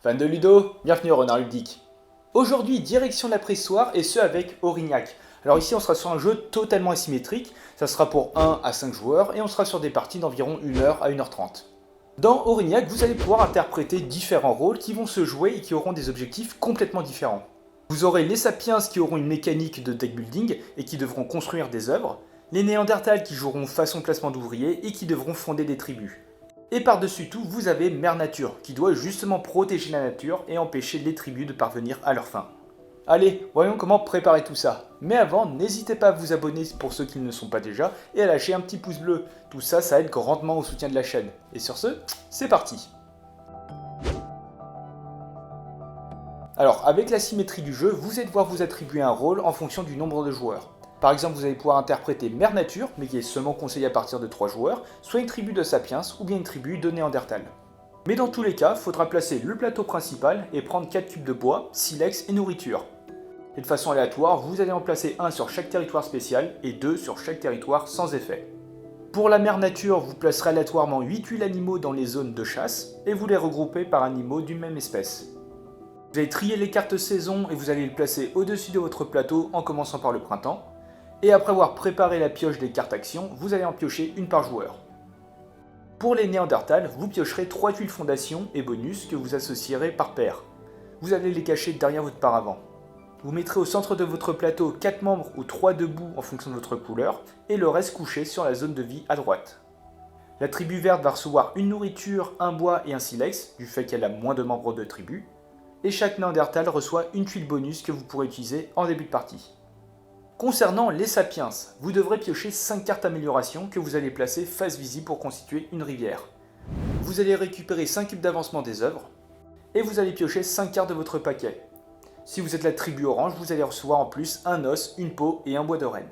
Fan de Ludo, bienvenue au Renard Ludique. Aujourd'hui, direction la pressoir et ce avec Aurignac. Alors ici, on sera sur un jeu totalement asymétrique, ça sera pour 1 à 5 joueurs et on sera sur des parties d'environ 1h à 1h30. Dans Aurignac, vous allez pouvoir interpréter différents rôles qui vont se jouer et qui auront des objectifs complètement différents. Vous aurez les Sapiens qui auront une mécanique de deck building et qui devront construire des œuvres, les Néandertals qui joueront façon placement d'ouvriers et qui devront fonder des tribus. Et par-dessus tout, vous avez Mère Nature, qui doit justement protéger la nature et empêcher les tribus de parvenir à leur fin. Allez, voyons comment préparer tout ça. Mais avant, n'hésitez pas à vous abonner pour ceux qui ne le sont pas déjà, et à lâcher un petit pouce bleu. Tout ça, ça aide grandement au soutien de la chaîne. Et sur ce, c'est parti. Alors, avec la symétrie du jeu, vous allez devoir vous attribuer un rôle en fonction du nombre de joueurs. Par exemple, vous allez pouvoir interpréter Mère Nature, mais qui est seulement conseillé à partir de 3 joueurs, soit une tribu de Sapiens, ou bien une tribu de Néandertal. Mais dans tous les cas, il faudra placer le plateau principal et prendre 4 cubes de bois, silex et nourriture. Et de façon aléatoire, vous allez en placer un sur chaque territoire spécial et 2 sur chaque territoire sans effet. Pour la Mère Nature, vous placerez aléatoirement 8 huiles animaux dans les zones de chasse, et vous les regroupez par animaux d'une même espèce. Vous allez trier les cartes saison et vous allez les placer au-dessus de votre plateau en commençant par le printemps. Et après avoir préparé la pioche des cartes actions, vous allez en piocher une par joueur. Pour les Néandertals, vous piocherez 3 tuiles fondation et bonus que vous associerez par paire. Vous allez les cacher derrière votre paravent. Vous mettrez au centre de votre plateau 4 membres ou 3 debout en fonction de votre couleur, et le reste couché sur la zone de vie à droite. La tribu verte va recevoir une nourriture, un bois et un silex, du fait qu'elle a moins de membres de tribu, et chaque Néandertal reçoit une tuile bonus que vous pourrez utiliser en début de partie. Concernant les Sapiens, vous devrez piocher 5 cartes amélioration que vous allez placer face visible pour constituer une rivière. Vous allez récupérer 5 cubes d'avancement des œuvres, et vous allez piocher 5 cartes de votre paquet. Si vous êtes la tribu orange, vous allez recevoir en plus un os, une peau et un bois de reine.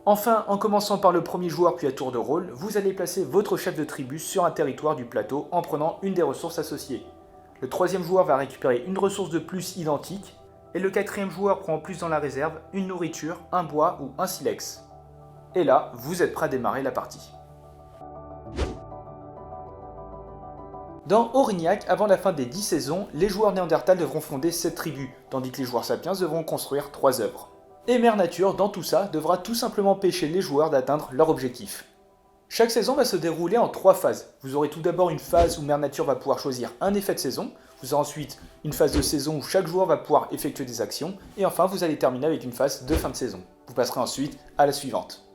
Enfin, en commençant par le premier joueur puis à tour de rôle, vous allez placer votre chef de tribu sur un territoire du plateau en prenant une des ressources associées. Le troisième joueur va récupérer une ressource de plus identique, et le quatrième joueur prend en plus dans la réserve une nourriture, un bois ou un silex. Et là, vous êtes prêt à démarrer la partie. Dans Aurignac, avant la fin des 10 saisons, les joueurs Néandertal devront fonder 7 tribus, tandis que les joueurs Sapiens devront construire 3 œuvres. Et Mère Nature, dans tout ça, devra tout simplement empêcher les joueurs d'atteindre leur objectif. Chaque saison va se dérouler en 3 phases. Vous aurez tout d'abord une phase où Mère Nature va pouvoir choisir un effet de saison, vous aurez ensuite une phase de saison où chaque joueur va pouvoir effectuer des actions, et enfin vous allez terminer avec une phase de fin de saison. Vous passerez ensuite à la suivante.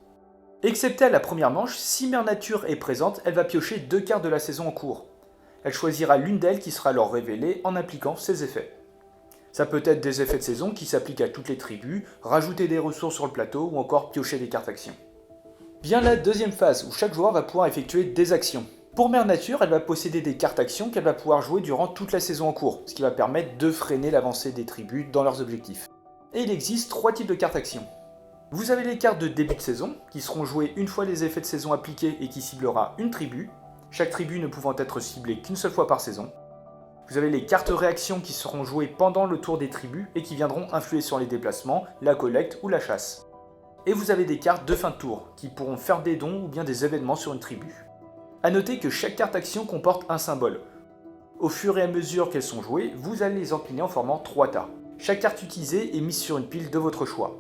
Excepté à la première manche, si Mère Nature est présente, elle va piocher 2 cartes de la saison en cours. Elle choisira l'une d'elles qui sera alors révélée en appliquant ses effets. Ça peut être des effets de saison qui s'appliquent à toutes les tribus, rajouter des ressources sur le plateau ou encore piocher des cartes actions. Vient la deuxième phase où chaque joueur va pouvoir effectuer des actions. Pour Mère Nature, elle va posséder des cartes actions qu'elle va pouvoir jouer durant toute la saison en cours, ce qui va permettre de freiner l'avancée des tribus dans leurs objectifs. Et il existe 3 types de cartes actions. Vous avez les cartes de début de saison, qui seront jouées une fois les effets de saison appliqués et qui ciblera une tribu, chaque tribu ne pouvant être ciblée qu'une seule fois par saison. Vous avez les cartes réactions qui seront jouées pendant le tour des tribus et qui viendront influer sur les déplacements, la collecte ou la chasse. Et vous avez des cartes de fin de tour, qui pourront faire des dons ou bien des événements sur une tribu. A noter que chaque carte action comporte un symbole. Au fur et à mesure qu'elles sont jouées, vous allez les empiler en formant 3 tas. Chaque carte utilisée est mise sur une pile de votre choix.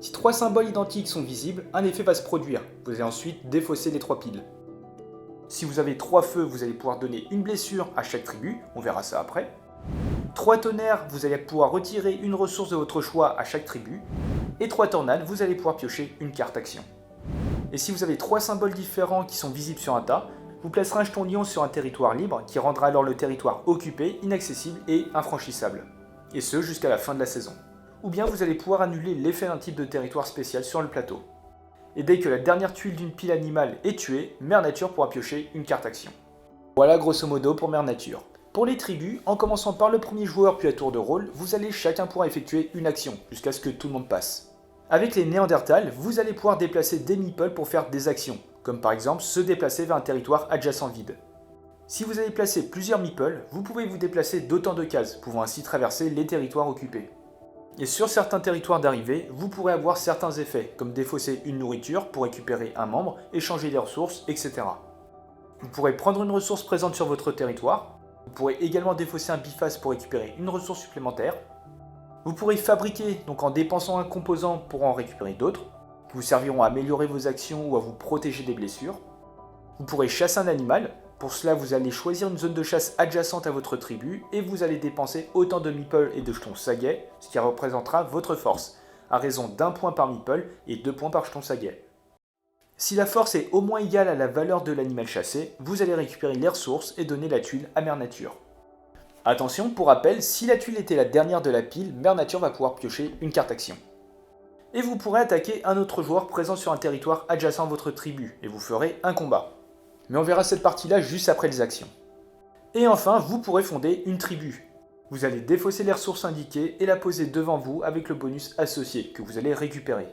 Si 3 symboles identiques sont visibles, un effet va se produire. Vous allez ensuite défausser les 3 piles. Si vous avez 3 feux, vous allez pouvoir donner une blessure à chaque tribu, on verra ça après. 3 tonnerres, vous allez pouvoir retirer une ressource de votre choix à chaque tribu. Et 3 tornades, vous allez pouvoir piocher une carte action. Et si vous avez 3 symboles différents qui sont visibles sur un tas, vous placerez un jeton lion sur un territoire libre qui rendra alors le territoire occupé, inaccessible et infranchissable. Et ce jusqu'à la fin de la saison. Ou bien vous allez pouvoir annuler l'effet d'un type de territoire spécial sur le plateau. Et dès que la dernière tuile d'une pile animale est tuée, Mère Nature pourra piocher une carte action. Voilà grosso modo pour Mère Nature. Pour les tribus, en commençant par le premier joueur puis à tour de rôle, vous allez chacun pouvoir effectuer une action, jusqu'à ce que tout le monde passe. Avec les Néandertals, vous allez pouvoir déplacer des meeples pour faire des actions, comme par exemple se déplacer vers un territoire adjacent vide. Si vous avez placé plusieurs meeples, vous pouvez vous déplacer d'autant de cases, pouvant ainsi traverser les territoires occupés. Et sur certains territoires d'arrivée, vous pourrez avoir certains effets, comme défausser une nourriture pour récupérer un membre, échanger des ressources, etc. Vous pourrez prendre une ressource présente sur votre territoire, Vous pourrez également défausser un biface pour récupérer une ressource supplémentaire. Vous pourrez fabriquer, donc en dépensant un composant pour en récupérer d'autres, qui vous serviront à améliorer vos actions ou à vous protéger des blessures. Vous pourrez chasser un animal. Pour cela, vous allez choisir une zone de chasse adjacente à votre tribu et vous allez dépenser autant de meeples et de jetons saguet, ce qui représentera votre force, à raison d'1 point par meeple et 2 points par jeton saguet. Si la force est au moins égale à la valeur de l'animal chassé, vous allez récupérer les ressources et donner la tuile à Mère Nature. Attention, pour rappel, si la tuile était la dernière de la pile, Mère Nature va pouvoir piocher une carte action. Et vous pourrez attaquer un autre joueur présent sur un territoire adjacent à votre tribu, et vous ferez un combat. Mais on verra cette partie-là juste après les actions. Et enfin, vous pourrez fonder une tribu. Vous allez défausser les ressources indiquées et la poser devant vous avec le bonus associé que vous allez récupérer.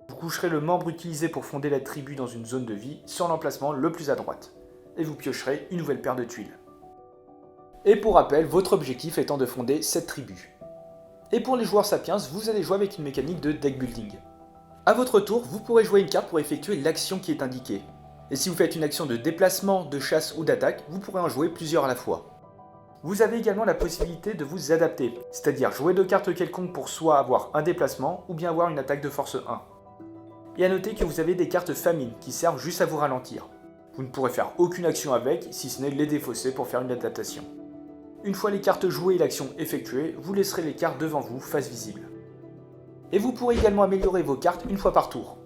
Vous coucherez le membre utilisé pour fonder la tribu dans une zone de vie sur l'emplacement le plus à droite. Et vous piocherez une nouvelle paire de tuiles. Et pour rappel, votre objectif étant de fonder cette tribu. Et pour les joueurs sapiens, vous allez jouer avec une mécanique de deck building. A votre tour, vous pourrez jouer une carte pour effectuer l'action qui est indiquée. Et si vous faites une action de déplacement, de chasse ou d'attaque, vous pourrez en jouer plusieurs à la fois. Vous avez également la possibilité de vous adapter, c'est-à-dire jouer 2 cartes quelconques pour soit avoir un déplacement ou bien avoir une attaque de force 1. Et à noter que vous avez des cartes famine qui servent juste à vous ralentir. Vous ne pourrez faire aucune action avec, si ce n'est les défausser pour faire une adaptation. Une fois les cartes jouées et l'action effectuée, vous laisserez les cartes devant vous face visible. Et vous pourrez également améliorer vos cartes une fois par tour.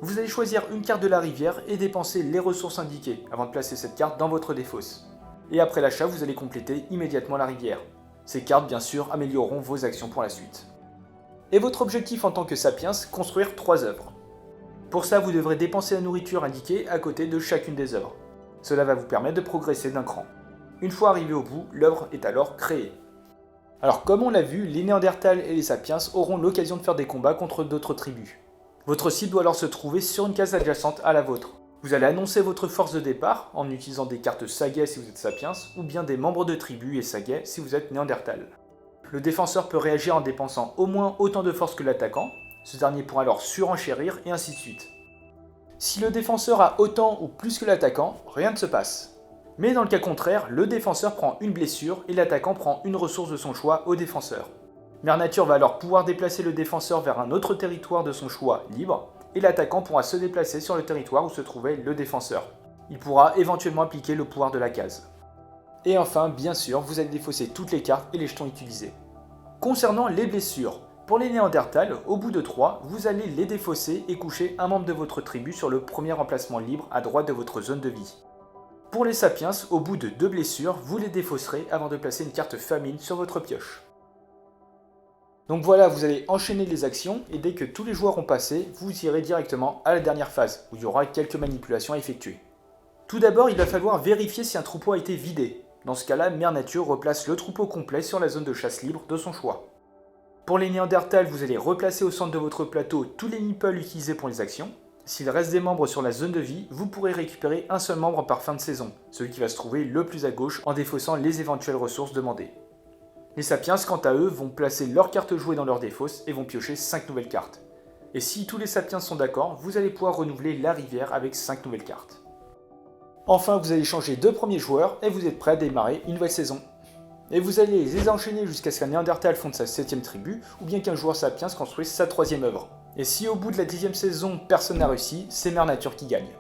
Vous allez choisir une carte de la rivière et dépenser les ressources indiquées avant de placer cette carte dans votre défausse. Et après l'achat, vous allez compléter immédiatement la rivière. Ces cartes, bien sûr, amélioreront vos actions pour la suite. Et votre objectif en tant que sapiens, construire 3 œuvres. Pour ça, vous devrez dépenser la nourriture indiquée à côté de chacune des œuvres. Cela va vous permettre de progresser d'un cran. Une fois arrivé au bout, l'œuvre est alors créée. Alors comme on l'a vu, les Néandertals et les sapiens auront l'occasion de faire des combats contre d'autres tribus. Votre cible doit alors se trouver sur une case adjacente à la vôtre. Vous allez annoncer votre force de départ en utilisant des cartes saguet si vous êtes sapiens, ou bien des membres de tribu et saguet si vous êtes Néandertal. Le défenseur peut réagir en dépensant au moins autant de force que l'attaquant, ce dernier pourra alors surenchérir et ainsi de suite. Si le défenseur a autant ou plus que l'attaquant, rien ne se passe. Mais dans le cas contraire, le défenseur prend une blessure et l'attaquant prend une ressource de son choix au défenseur. Mère Nature va alors pouvoir déplacer le défenseur vers un autre territoire de son choix libre, et l'attaquant pourra se déplacer sur le territoire où se trouvait le défenseur. Il pourra éventuellement appliquer le pouvoir de la case. Et enfin, bien sûr, vous allez défausser toutes les cartes et les jetons utilisés. Concernant les blessures, pour les Néandertals, au bout de 3, vous allez les défausser et coucher un membre de votre tribu sur le premier emplacement libre à droite de votre zone de vie. Pour les sapiens, au bout de 2 blessures, vous les défausserez avant de placer une carte famine sur votre pioche. Donc voilà, vous allez enchaîner les actions et dès que tous les joueurs ont passé, vous irez directement à la dernière phase, où il y aura quelques manipulations à effectuer. Tout d'abord, il va falloir vérifier si un troupeau a été vidé. Dans ce cas-là, Mère Nature replace le troupeau complet sur la zone de chasse libre de son choix. Pour les Néandertals, vous allez replacer au centre de votre plateau tous les meeples utilisés pour les actions. S'il reste des membres sur la zone de vie, vous pourrez récupérer un seul membre par fin de saison, celui qui va se trouver le plus à gauche en défaussant les éventuelles ressources demandées. Les sapiens, quant à eux, vont placer leurs cartes jouées dans leur défausse et vont piocher 5 nouvelles cartes. Et si tous les sapiens sont d'accord, vous allez pouvoir renouveler la rivière avec 5 nouvelles cartes. Enfin, vous allez changer 2 premiers joueurs et vous êtes prêt à démarrer une nouvelle saison. Et vous allez les enchaîner jusqu'à ce qu'un Néandertal fonde sa 7ème tribu, ou bien qu'un joueur sapiens construise sa 3ème œuvre. Et si au bout de la 10ème saison, personne n'a réussi, c'est Mère Nature qui gagne.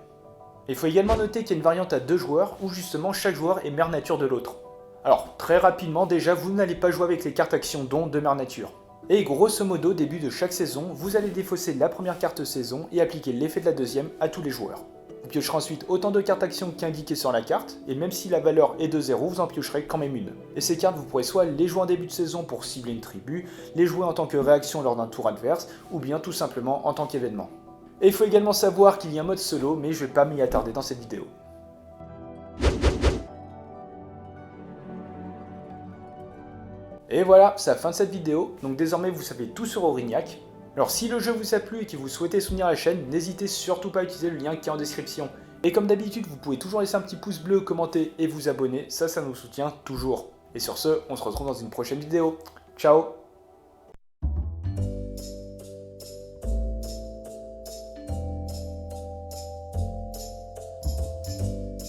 Il faut également noter qu'il y a une variante à 2 joueurs, où justement chaque joueur est Mère Nature de l'autre. Alors, très rapidement déjà, vous n'allez pas jouer avec les cartes actions dons de Mère Nature. Et grosso modo, début de chaque saison, vous allez défausser la première carte saison et appliquer l'effet de la deuxième à tous les joueurs. Vous piocherez ensuite autant de cartes actions qu'indiquées sur la carte, et même si la valeur est de 0, vous en piocherez quand même une. Et ces cartes, vous pourrez soit les jouer en début de saison pour cibler une tribu, les jouer en tant que réaction lors d'un tour adverse, ou bien tout simplement en tant qu'événement. Et il faut également savoir qu'il y a un mode solo, mais je ne vais pas m'y attarder dans cette vidéo. Et voilà, c'est la fin de cette vidéo, donc désormais vous savez tout sur Aurignac. Alors si le jeu vous a plu et que vous souhaitez soutenir la chaîne, n'hésitez surtout pas à utiliser le lien qui est en description. Et comme d'habitude, vous pouvez toujours laisser un petit pouce bleu, commenter et vous abonner, ça nous soutient toujours. Et sur ce, on se retrouve dans une prochaine vidéo. Ciao!